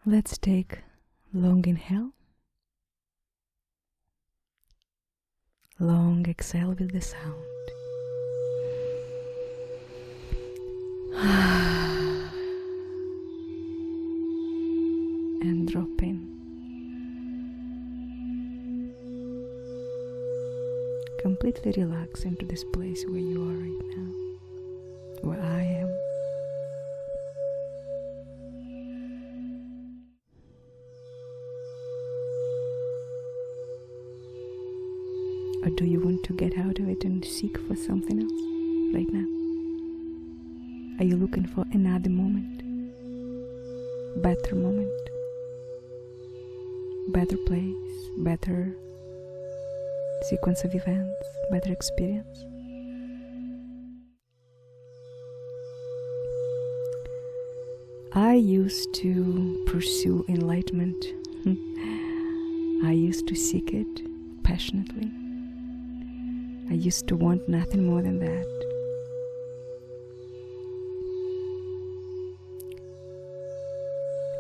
Let's take long inhale, long exhale with the sound. And drop in. Completely relax into this place where you are right now, where I am. Or do you want to get out of it and seek for something else right now? Are you looking for another moment? Better moment? Better place? Better sequence of events? Better experience? I used to pursue enlightenment. I used to seek it passionately. I used to want nothing more than that.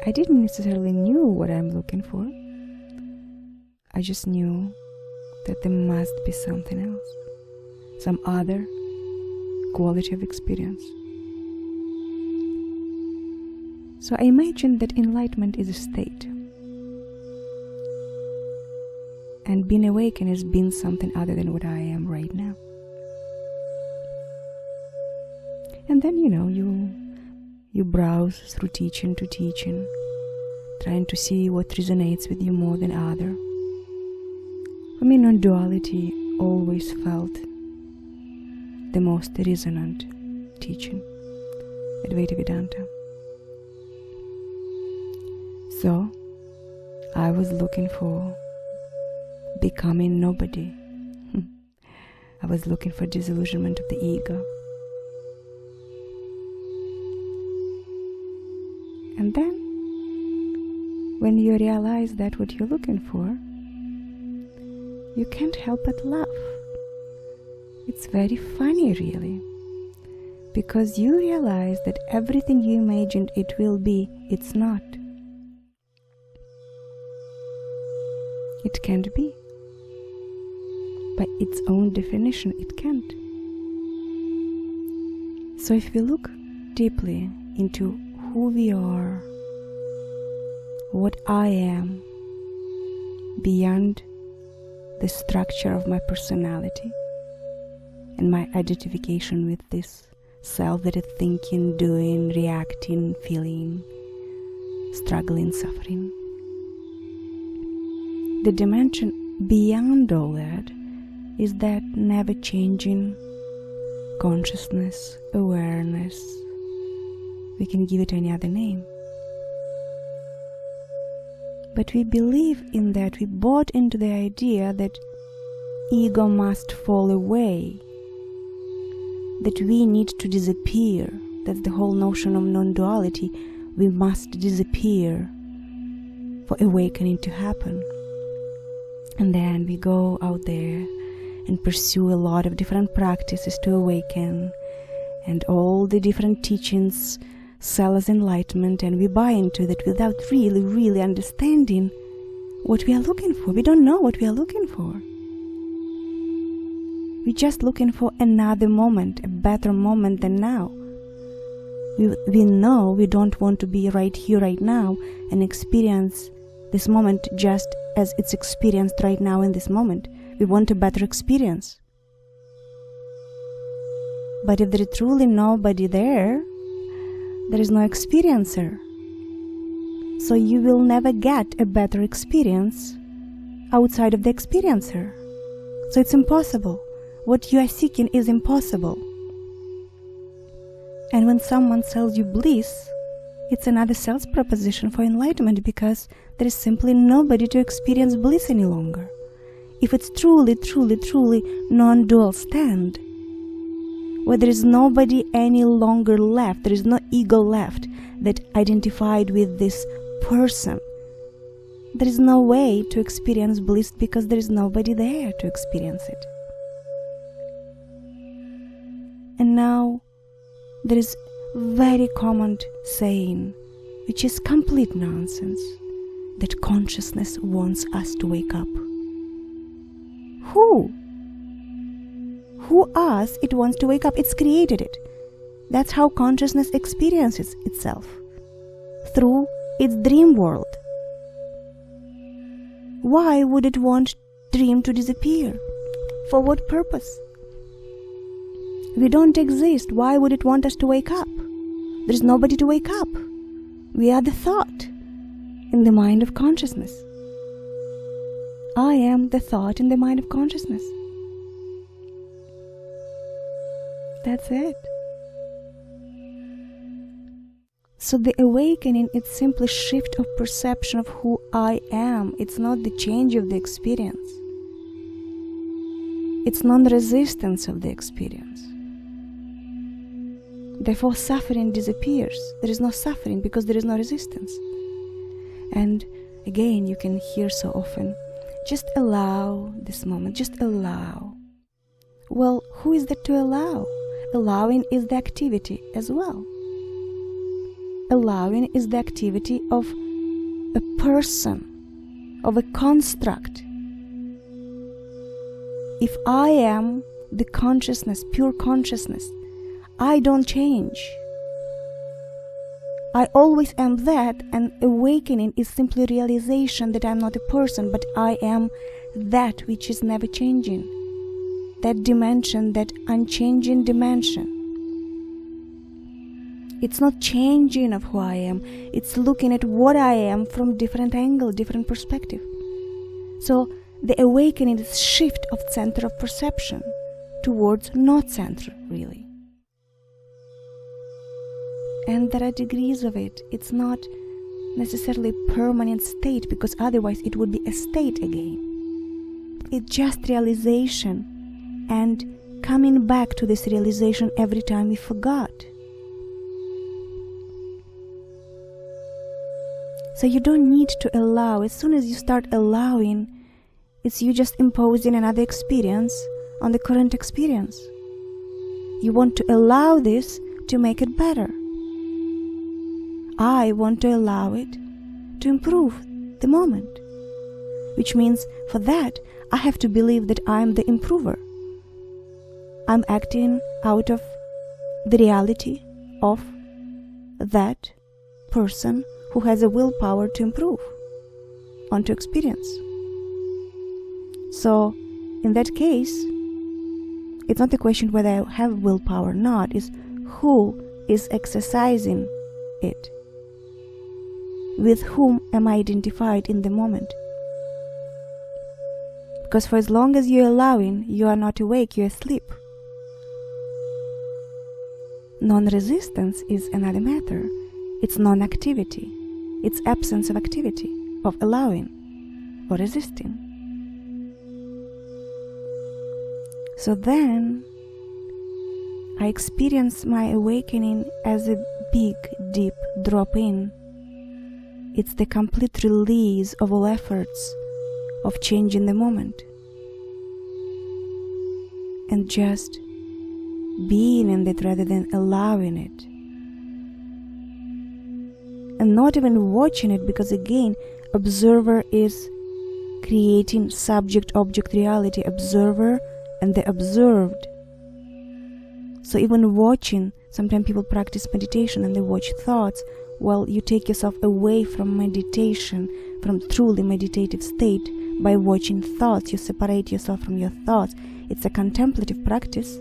I didn't necessarily knew what I'm looking for. I just knew that there must be something else, some other quality of experience. So I imagined that enlightenment is a state, and being awakened has been something other than what I am right now. And then, you browse through teaching to teaching, trying to see what resonates with you more than other. For me, non-duality always felt the most resonant teaching, Advaita Vedanta. So, I was looking for becoming nobody. I was looking for disillusionment of the ego. And then, when you realize that what you're looking for, you can't help but laugh. It's very funny, really, because you realize that everything you imagined it will be, it's not. It can't be. By its own definition, it can't. So if we look deeply into who we are, what I am, beyond the structure of my personality and my identification with this self that is thinking, doing, reacting, feeling, struggling, suffering. The dimension beyond all that is that never-changing consciousness, awareness. We can give it any other name. But we believe in that, we bought into the idea that ego must fall away, that we need to disappear. That's the whole notion of non-duality. We must disappear for awakening to happen. And then we go out there and pursue a lot of different practices to awaken, and all the different teachings sell us enlightenment, and we buy into that without really understanding what we are looking for. We don't know what we are looking for. We're just looking for another moment, a better moment than now. We know we don't want to be right here, right now, and experience this moment just as it's experienced right now in this moment. We want a better experience. But if there is truly nobody there, there is no experiencer. So you will never get a better experience outside of the experiencer. So it's impossible. What you are seeking is impossible. And when someone sells you bliss, it's another sales proposition for enlightenment, because there is simply nobody to experience bliss any longer. If it's truly non-dual stand, where there is nobody any longer left, there is no ego left that identified with this person, there is no way to experience bliss, because there is nobody there to experience it. And now there is very common saying which is complete nonsense, that consciousness wants us to wake up. Who? Who asks it wants to wake up? It's created it. That's how consciousness experiences itself, through its dream world. Why would it want dream to disappear? For what purpose? We don't exist. Why would it want us to wake up? There's nobody to wake up. We are the thought in the mind of consciousness. I am the thought in the mind of consciousness. That's it. So the awakening is simply shift of perception of who I am. It's not the change of the experience. It's non-resistance of the experience. Therefore, suffering disappears. There is no suffering because there is no resistance. And again, you can hear so often, just allow this moment, just allow. Well, who is that to allow? Allowing is the activity as well. Allowing is the activity of a person, of a construct. If I am the consciousness, pure consciousness, I don't change. I always am that, and awakening is simply realization that I'm not a person, but I am that which is never changing. That dimension, that unchanging dimension. It's not changing of who I am, it's looking at what I am from different angle, different perspective. So the awakening is shift of center of perception towards not center, really. And there are degrees of it. It's not necessarily a permanent state, because otherwise it would be a state again. It's just realization, and coming back to this realization every time we forgot. So you don't need to allow. As soon as you start allowing, it's you just imposing another experience on the current experience. You want to allow this to make it better. I want to allow it to improve the moment, which means for that I have to believe that I am the improver. I'm acting out of the reality of that person who has a willpower to improve onto experience. So in that case, it's not a question whether I have willpower or not, it's who is exercising it. With whom am I identified in the moment? Because for as long as you're allowing, you are not awake, you're asleep. Non-resistance is another matter. It's non-activity. It's absence of activity, of allowing or resisting. So then I experience my awakening as a big, deep drop in. It's the complete release of all efforts of changing the moment, and just being in it rather than allowing it, and not even watching it, because again, observer is creating subject-object reality, observer and the observed. So even watching, sometimes people practice meditation and they watch thoughts. Well, you take yourself away from meditation, from truly meditative state, by watching thoughts. You separate yourself from your thoughts. It's a contemplative practice.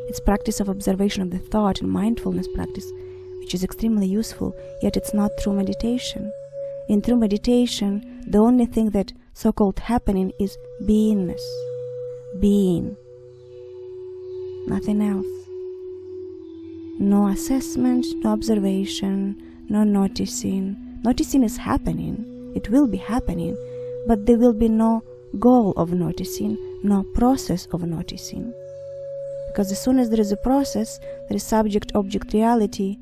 It's practice of observation of the thought and mindfulness practice, which is extremely useful, yet it's not true meditation. In true meditation, the only thing that so-called happening is beingness. Being. Nothing else. No assessment, no observation, no noticing. Noticing is happening. It will be happening, but there will be no goal of noticing, no process of noticing. Because as soon as there is a process, there is subject-object reality,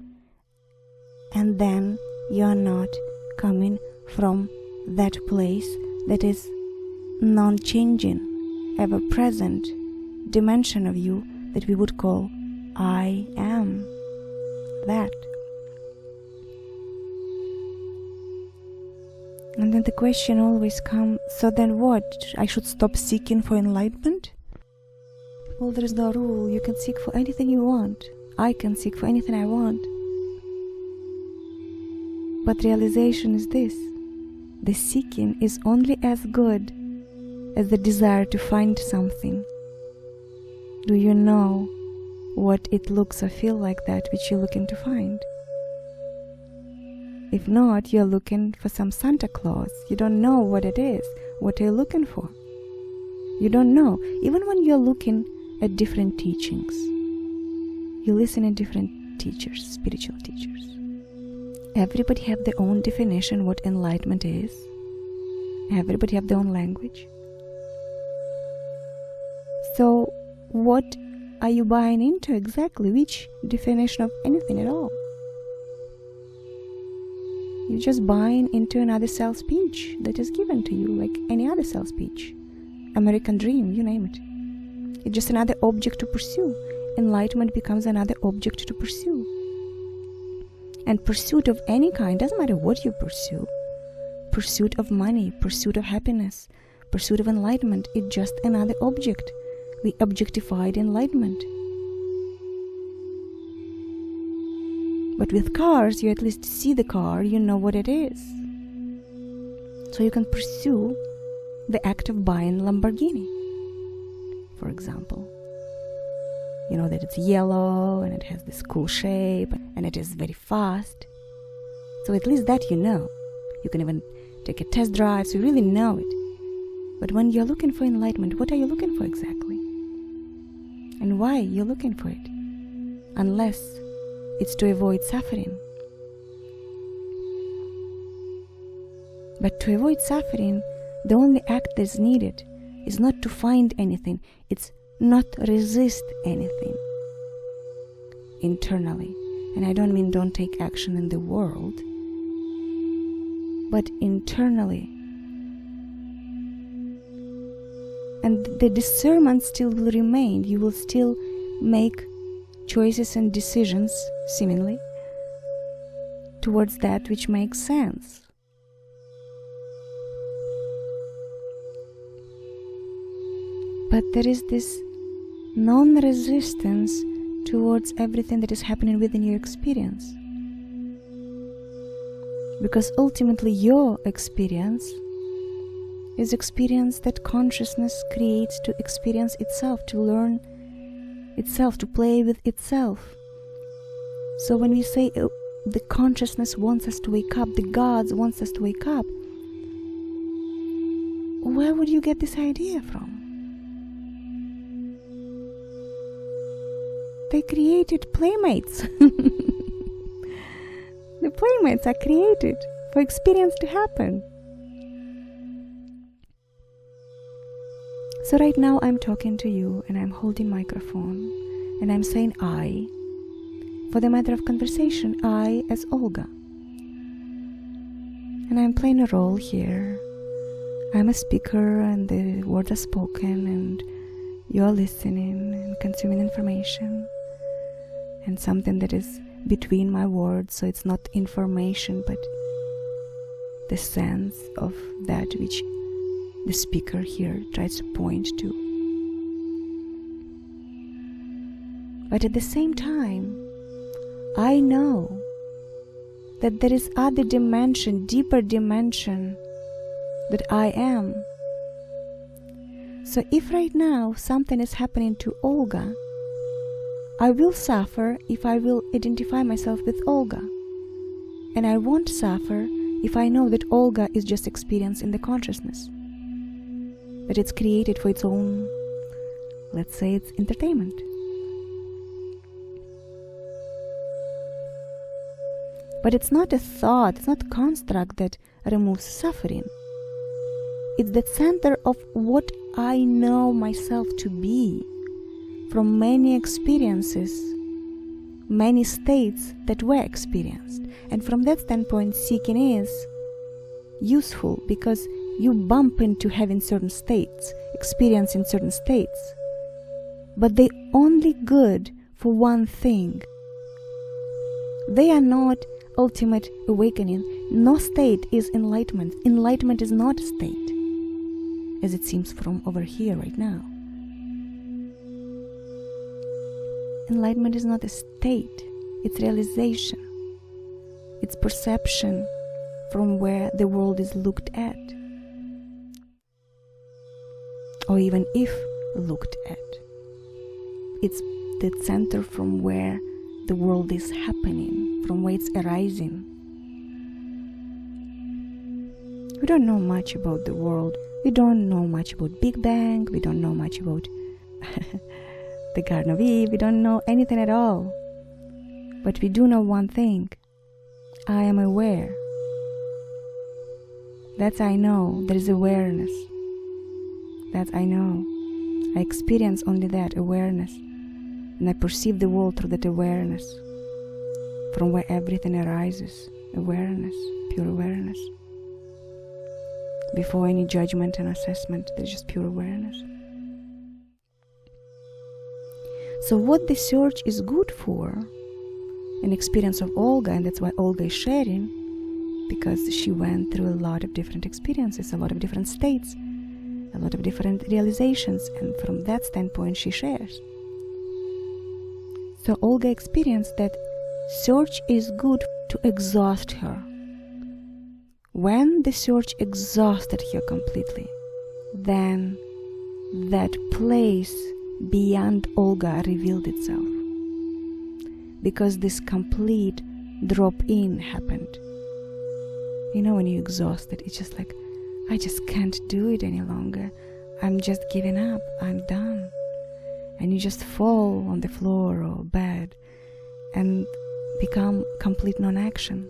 and then you are not coming from that place that is non-changing, ever-present dimension of you that we would call I am. That. And then the question always comes, so then what? I should stop seeking for enlightenment? Well, there is no rule. You can seek for anything you want. I can seek for anything I want. But realization is this: the seeking is only as good as the desire to find something. Do you know what it looks or feel like that which you're looking to find? If not, you're looking for some Santa Claus. You don't know what it is. What are you looking for? You don't know. Even when you're looking at different teachings, you listen to different teachers, spiritual teachers. Everybody have their own definition what enlightenment is. Everybody have their own language. So what are you buying into exactly? Which definition of anything at all? You're just buying into another sales pitch that is given to you, like any other sales pitch. American dream, you name it. It's just another object to pursue. Enlightenment becomes another object to pursue. And pursuit of any kind, doesn't matter what you pursue. Pursuit of money, pursuit of happiness, pursuit of enlightenment, it's just another object. We objectified enlightenment. But with cars, you at least see the car, you know what it is. So you can pursue the act of buying Lamborghini, for example. You know that it's yellow and it has this cool shape and it is very fast. So at least that you know. You can even take a test drive, so you really know it. But when you're looking for enlightenment, what are you looking for exactly? And why you're looking for it? Unless it's to avoid suffering. But to avoid suffering, the only act that's needed is not to find anything, it's not resist anything internally. And I don't mean don't take action in the world, but internally. And the discernment still will remain. You will still make choices and decisions, seemingly, towards that which makes sense. But there is this non-resistance towards everything that is happening within your experience. Because ultimately your experience is experience that consciousness creates to experience itself, to learn itself, to play with itself. So when we say the consciousness wants us to wake up, the gods wants us to wake up, where would you get this idea from? They created playmates. The playmates are created for experience to happen. So right now I'm talking to you and I'm holding microphone and I'm saying I. For the matter of conversation, I as Olga. And I'm playing a role here. I'm a speaker and the words are spoken and you're listening and consuming information. And something that is between my words, so it's not information but the sense of that which the speaker here tries to point to. But at the same time, I know that there is other dimension, deeper dimension that I am. So if right now something is happening to Olga, I will suffer if I will identify myself with Olga. And I won't suffer if I know that Olga is just experience in the consciousness. That it's created for its own, let's say it's entertainment. But it's not a thought, it's not a construct that removes suffering. It's the center of what I know myself to be from many experiences, many states that were experienced. And from that standpoint, seeking is useful because you bump into having certain states, experiencing certain states. But they're only good for one thing. They are not ultimate awakening. No state is enlightenment. Enlightenment is not a state, as it seems from over here right now. Enlightenment is not a state, it's realization. It's perception from where the world is looked at, or even if looked at. It's the center from where the world is happening, from where it's arising. We don't know much about the world. We don't know much about Big Bang. We don't know much about the Garden of Eve. We don't know anything at all. But we do know one thing. I am aware. That's I know. There is awareness. That I know. I experience only that awareness. And I perceive the world through that awareness. From where everything arises. Awareness. Pure awareness. Before any judgment and assessment, there's just pure awareness. So what the search is good for, an experience of Olga, and that's why Olga is sharing, because she went through a lot of different experiences, a lot of different states, a lot of different realizations, and from that standpoint she shares. So Olga experienced that search is good to exhaust her. When the search exhausted her completely, then that place beyond Olga revealed itself. Because this complete drop-in happened. You know, when you're exhausted, it's just like, I just can't do it any longer. I'm just giving up. I'm done. And you just fall on the floor or bed and become complete non-action.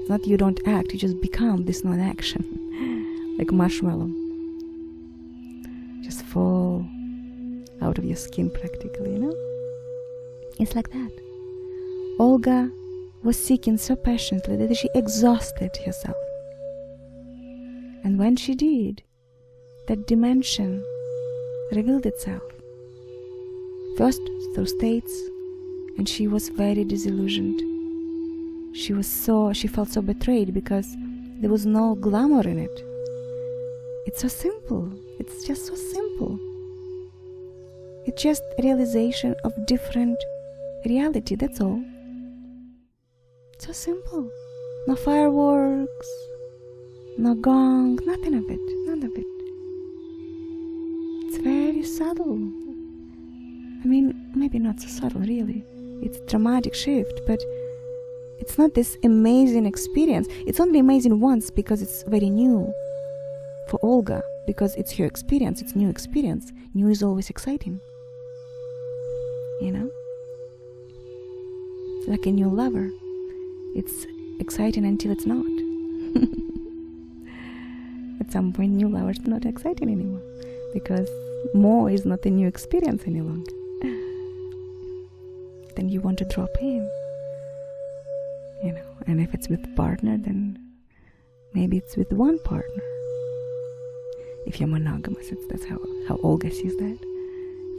It's not you don't act, you just become this non-action. Like marshmallow. Just fall out of your skin practically, you know? It's like that. Olga was seeking so passionately that she exhausted herself. And when she did, that dimension revealed itself. First through states, and she was very disillusioned. She felt so betrayed because there was no glamour in it. It's so simple. It's just so simple. It's just a realization of different reality, that's all. So simple. No fireworks, no gong, nothing of it, none of it. It's very subtle. I mean, maybe not so subtle, really. It's a dramatic shift, but it's not this amazing experience. It's only amazing once because it's very new for Olga, because it's her experience, it's new experience. New is always exciting. You know? It's like a new lover. It's exciting until it's not. At some point, new lovers are not exciting anymore because more is not a new experience any longer. Then you want to drop in. You know, and if it's with a partner, then maybe it's with one partner. If you're monogamous, that's how Olga sees that.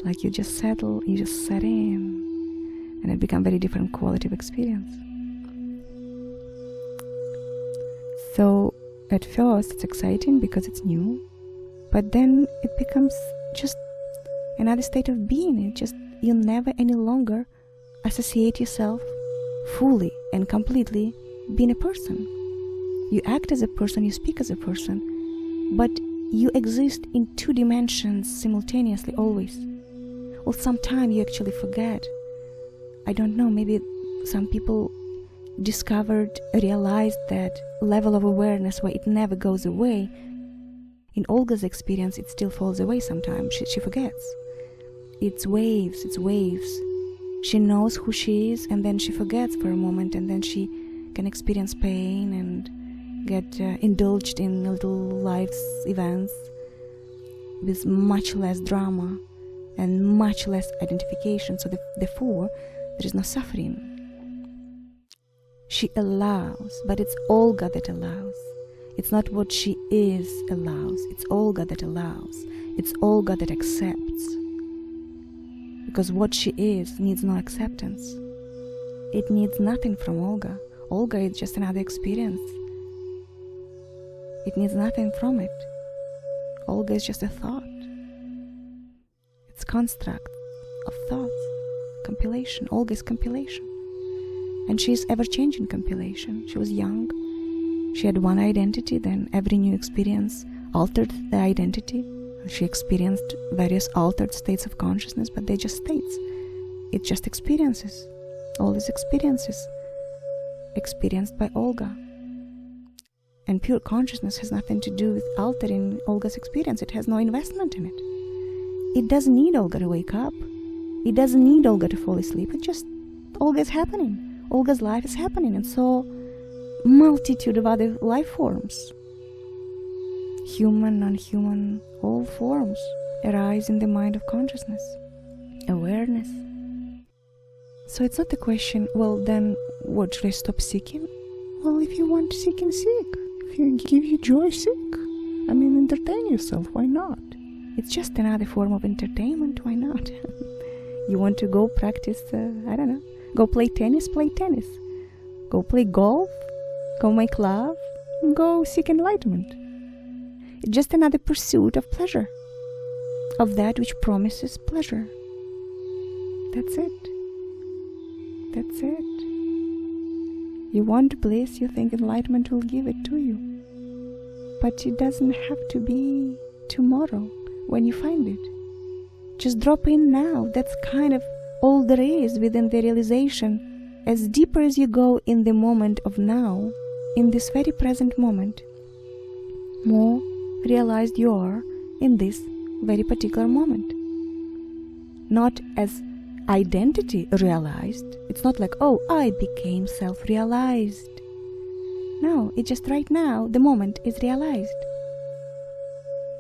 Like you just settle, you just set in, and it becomes very different quality of experience. So at first it's exciting because it's new, but then it becomes just another state of being. It just, you never any longer associate yourself fully and completely being a person. You act as a person, you speak as a person, but you exist in two dimensions simultaneously always. Well, sometimes you actually forget. I don't know, maybe some people realized that level of awareness where it never goes away. In Olga's experience, it still falls away sometimes. She forgets. It's waves, it's waves. She knows who she is, and then she forgets for a moment, and then she can experience pain and get indulged in little life's events with much less drama and much less identification. So therefore, there is no suffering. She allows, but it's Olga that allows. It's not what she is allows. It's Olga that allows. It's Olga that accepts. Because what she is needs no acceptance. It needs nothing from Olga. Olga is just another experience. It needs nothing from it. Olga is just a thought. It's construct of thoughts. Compilation. Olga is compilation. And she's ever-changing compilation. She was young. She had one identity, then every new experience altered the identity. She experienced various altered states of consciousness, but they're just states. It's just experiences. All these experiences experienced by Olga. And pure consciousness has nothing to do with altering Olga's experience. It has no investment in it. It doesn't need Olga to wake up. It doesn't need Olga to fall asleep. It just, Olga is happening. Olga's life is happening. And so, multitude of other life forms, human, non-human, all forms arise in the mind of consciousness, awareness. So it's not a question, well then, what, should I stop seeking? Well, if you want to seek and seek. If you give you joy, seek. I mean, entertain yourself, why not? It's just another form of entertainment, why not? You want to go practice, I don't know, go play tennis, play tennis. Go play golf, go make love, and go seek enlightenment. It's just another pursuit of pleasure, of that which promises pleasure. That's it. That's it. You want bliss, you think enlightenment will give it to you. But it doesn't have to be tomorrow when you find it. Just drop in now. That's kind of all there is within the realization. As deeper as you go in the moment of now, in this very present moment, more realized you are in this very particular moment. Not as identity realized. It's not like, oh, I became self-realized. No, it's just right now, the moment is realized.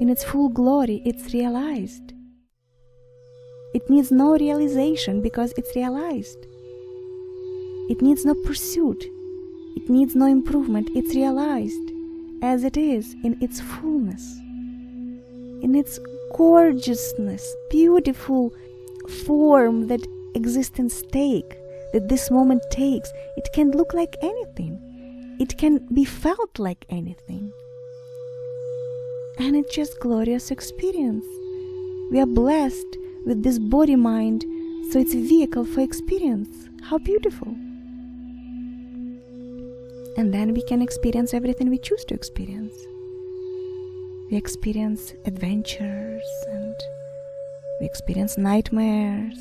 In its full glory, it's realized. It needs no realization because it's realized. It needs no pursuit. It needs no improvement. It's realized as it is in its fullness, in its gorgeousness, beautiful form that existence takes, that this moment takes. It can look like anything. It can be felt like anything. And it's just glorious experience. We are blessed with this body-mind, so it's a vehicle for experience. How beautiful. And then we can experience everything we choose to experience. We experience adventures and we experience nightmares,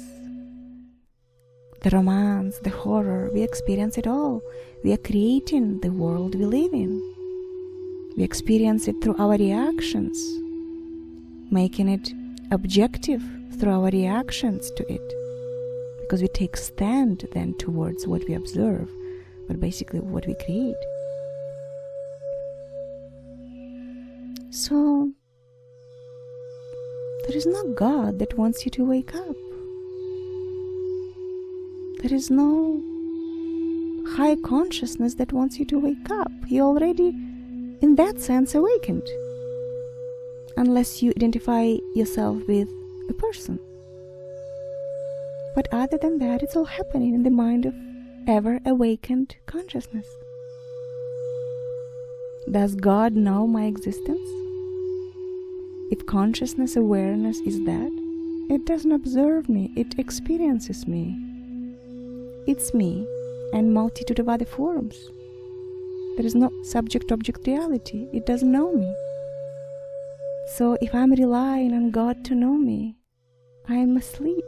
the romance, the horror. We experience it all. We are creating the world we live in. We experience it through our reactions, making it objective through our reactions to it, because we take stand then towards what we observe, but basically what we create. So there is no God that wants you to wake up. There is no high consciousness that wants you to wake up. You're already, in that sense, awakened, unless you identify yourself with a person. But other than that, it's all happening in the mind of ever-awakened consciousness. Does God know my existence? If consciousness awareness is that, it doesn't observe me, it experiences me. It's me and multitude of other forms. There is no subject-object reality. It doesn't know me. So if I'm relying on God to know me, I am asleep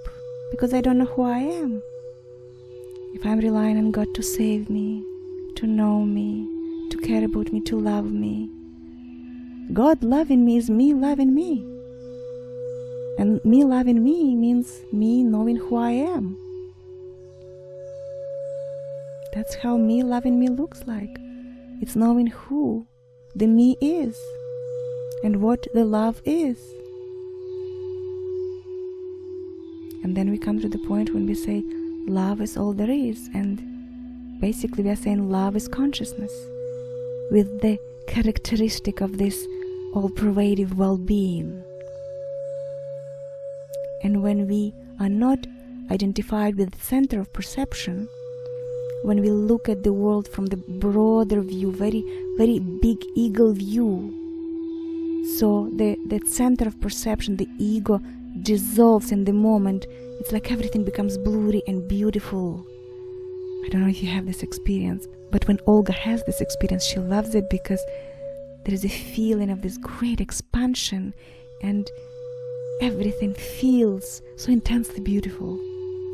because I don't know who I am. If I'm relying on God to save me, to know me, to care about me, to love me, God loving me is me loving me. And me loving me means me knowing who I am. That's how me loving me looks like. It's knowing who the me is and what the love is. And then we come to the point when we say love is all there is, and basically we are saying love is consciousness with the characteristic of this all-pervasive well-being. And when we are not identified with the center of perception, when we look at the world from the broader view, very, very big eagle view. So the center of perception, the ego, dissolves in the moment. It's like everything becomes blurry and beautiful. I don't know if you have this experience, but when Olga has this experience, she loves it because there is a feeling of this great expansion and everything feels so intensely beautiful,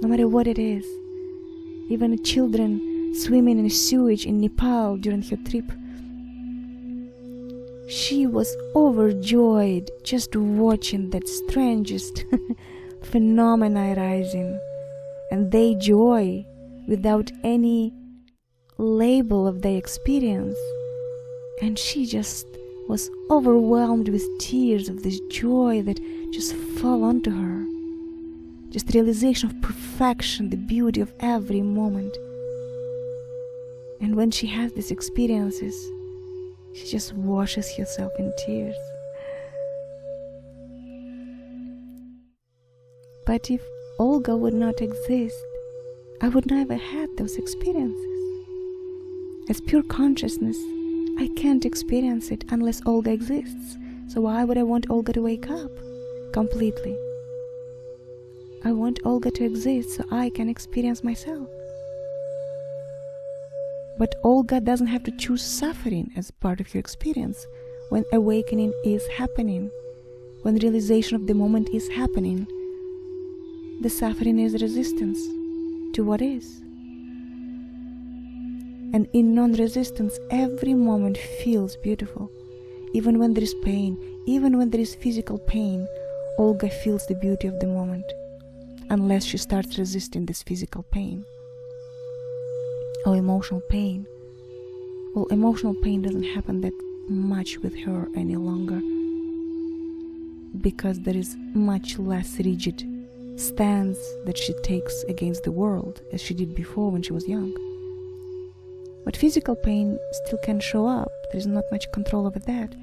no matter what it is. Even children swimming in sewage in Nepal during her trip, she was overjoyed just watching that strangest phenomena arising, and they joy without any label of their experience. And she just was overwhelmed with tears of this joy that just fell onto her. Just realization of perfection, the beauty of every moment. And when she has these experiences, she just washes herself in tears. But if Olga would not exist, I would never had those experiences. As pure consciousness, I can't experience it unless Olga exists. So why would I want Olga to wake up completely? I want Olga to exist so I can experience myself. But Olga doesn't have to choose suffering as part of her experience when awakening is happening, when realization of the moment is happening. The suffering is resistance to what is. And in non-resistance, every moment feels beautiful. Even when there is pain, even when there is physical pain, Olga feels the beauty of the moment, unless she starts resisting this physical pain or emotional pain. Well, emotional pain doesn't happen that much with her any longer because there is much less rigid stance that she takes against the world as she did before when she was young. But physical pain still can show up. There is not much control over that.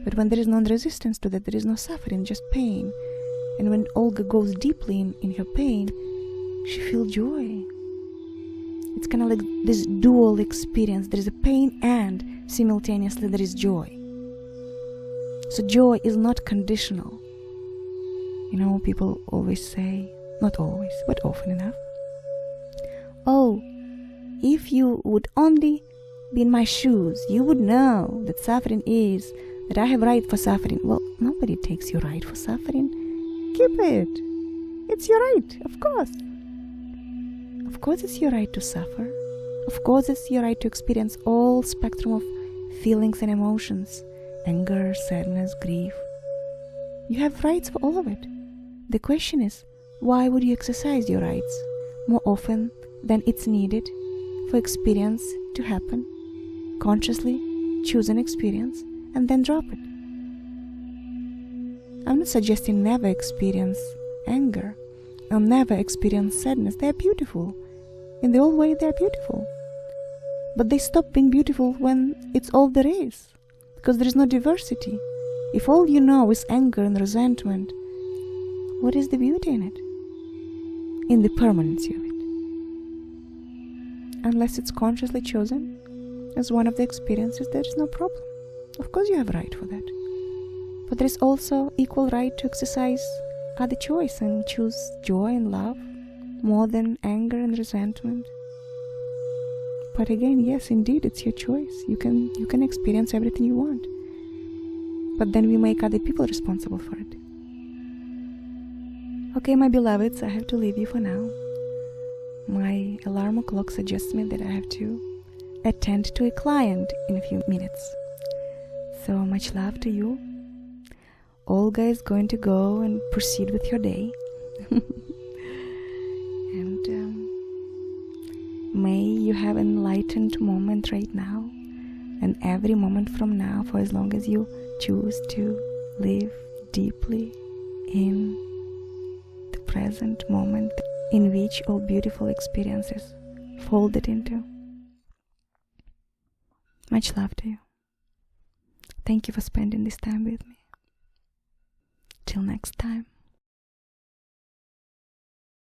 But when there is non-resistance to that, there is no suffering, just pain. And when Olga goes deeply in her pain, she feels joy. It's kind of like this dual experience. There is a pain and simultaneously there is joy. So joy is not conditional. You know, people always say, not always, but often enough, oh, if you would only be in my shoes, you would know that suffering is, that I have right for suffering. Well, nobody takes your right for suffering. Keep it. It's your right, of course. Of course it's your right to suffer. Of course it's your right to experience all spectrum of feelings and emotions, anger, sadness, grief. You have rights for all of it. The question is, why would you exercise your rights more often than it's needed for experience to happen? Consciously choose an experience and then drop it. I'm not suggesting never experience anger or never experience sadness. They are beautiful. In the old way, they are beautiful. But they stop being beautiful when it's all there is, because there is no diversity. If all you know is anger and resentment, what is the beauty in it? In the permanency of it. Unless it's consciously chosen as one of the experiences, there is no problem. Of course you have right for that. But there is also equal right to exercise other choice and choose joy and love more than anger and resentment. But again, yes, indeed, it's your choice. You can experience everything you want. But then we make other people responsible for it. Okay, my beloveds, I have to leave you for now. My alarm clock suggests me that I have to attend to a client in a few minutes. So much love to you. Olga is going to go and proceed with her day. And may you have an enlightened moment right now, and every moment from now, for as long as you choose to live deeply in the present moment in which all beautiful experiences folded into. Much love to you. Thank you for spending this time with me. Till next time.